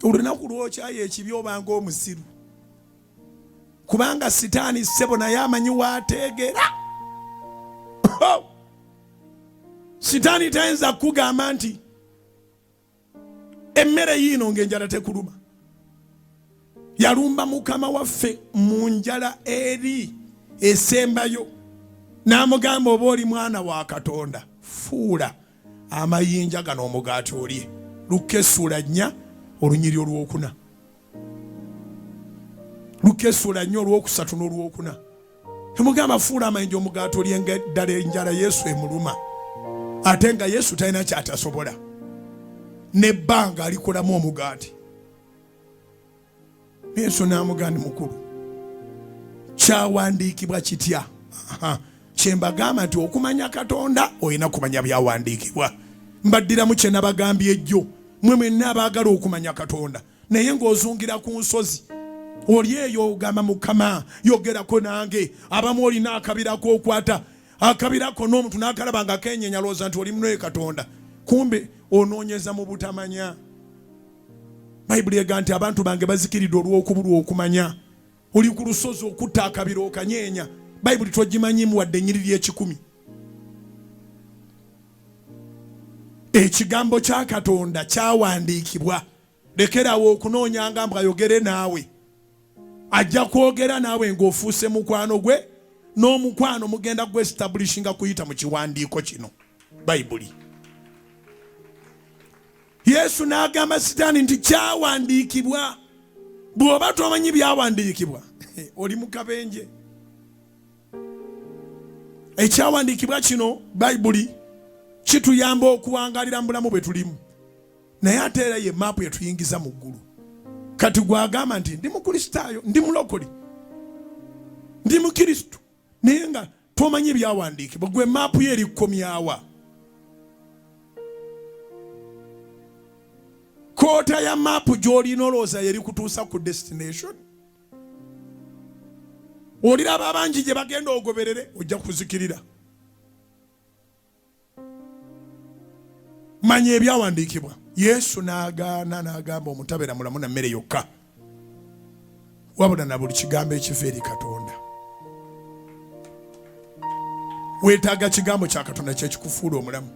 olunaku lwokyayo ekibi obanga omusiru kubanga sitaani ssebo naye amanyi waateegera. Sitaani tayinza kugamba nti emmere yiino ng'enjala tekuluma. Yalumba mukama waffe mu njala eri esembayo n'amugamba oba oli mwana wa Katonda fuula amayinja gano omugaati olye. Luka essula 4 olunyiri olwokuna. Luka essula 4 olwokusatu n'olwokuna. Emugamba fuula amayinja omugaati olye ng'eddala enjala Yesu emuluma. Ate nga Yesu talina kyatasobola. N'ebbanga alikolamu omugaati. Yesu n'amugamba mukulu kyawandiikibwa kitya? Kyembagamba nti okumanya Katonda olina kumanya byawandiikibwa. Mbaddiramu kye nabagambye ejjo. Mmwe mwenna abaagala okumanya Katonda naye ng'ozungira ku nsozi oli eyo ogamba Mukama yogerako nange. Abamu olina akabirako okwata akabirako n'omuntu n'akalaba nga kenyenya looza nti oli munoye Katonda kumbe onoonyeza mu butamanya. Bayibuli egamba nti abantu bange bazikiridde olw'okubulwa okumanya. Oli ku lusozi okutta akabiro okanyeenya. Bayibuli togimanyimu wadde ennyiriri 10. Ekigambo kya Katonda kyawandiikibwa. Lekerawo okunoonyanga mbu ayogere naawe. Ajja kwogera naawe ng'ofuuse mukwano gwe n'omukwano mugenda gwestablishinga kuyita mu kiwandiiko kino Bayibuli. Yesu n'agamba Sitaani nti kyawandiikibwa. Bw'oba tomanyi byawandiikibwa oli mu kabenje. Ekyawandiikibwa kino Bayibuli kituyamba okuwangalira mu bulamu bwe tulimu. Naye ate era ye maapu yetuyingiza mu ggulu. Kati gwagamba nti ndi mukristaayo, ndi mulokole, ndi mukristo naye nga tomanyi byawandiikibwa, gwe maapu ye erikomyawa. Koota ya maapu gy'olina olowooza yeri kutuusa ku destination. Oliraba abangi gye bagenda ogoberere ojja kuzikirira. Manya ebyawandiikibwa. Yesu n'agaana n'agamba omutabeera mulamu na mmere yokka wabula na buli kigambo ekiva eri Katonda. Weetaaga kigambo kya Katonda kye kikufuula omulamu.